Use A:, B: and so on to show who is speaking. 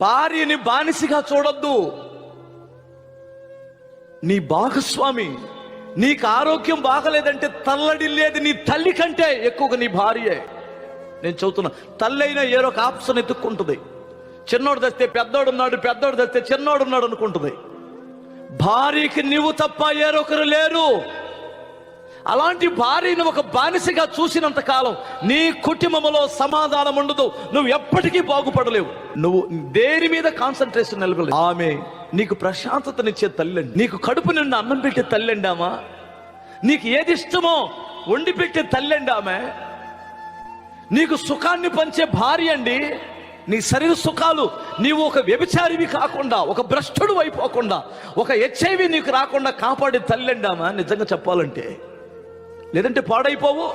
A: భార్యని బానిసగా చూడొద్దు. నీ భాగస్వామి, నీకు ఆరోగ్యం బాగలేదంటే తల్లడిల్లేది నీ తల్లి కంటే ఎక్కువగా నీ భార్యే. నేను చెబుతున్నా, తల్లి అయినా ఏదో ఒక ఆప్షన్ ఎత్తుక్కుంటుంది. చిన్నోడు తెస్తే పెద్దోడున్నాడు, పెద్దోడు తెస్తే చిన్నోడున్నాడు అనుకుంటుంది. భార్యకి నువ్వు తప్ప ఏరొకరు లేరు. అలాంటి భార్యను ఒక బానిసగా చూసినంత కాలం నీ కుటుంబంలో సమాధానం ఉండదు. నువ్వు ఎప్పటికీ బాగుపడలేవు. నువ్వు దేని మీద కాన్సన్ట్రేషన్ నిలబడలేదు. ఆమె నీకు ప్రశాంతతనిచ్చే తల్లండి, నీకు కడుపు నిండా అన్నం పెట్టే తల్లండి ఆమె, నీకు ఏది ఇష్టమో వండి పెట్టే తల్లండి ఆమె, నీకు సుఖాన్ని పంచే భార్య అండి. నీ శరీర సుఖాలు, నీవు ఒక వ్యభిచారివి కాకుండా, ఒక భ్రష్టుడు అయిపోకుండా, ఒక HIV నీకు రాకుండా కాపాడే తల్లండి ఆమె నిజంగా చెప్పాలంటే. లేదంటే పాడైపోవు.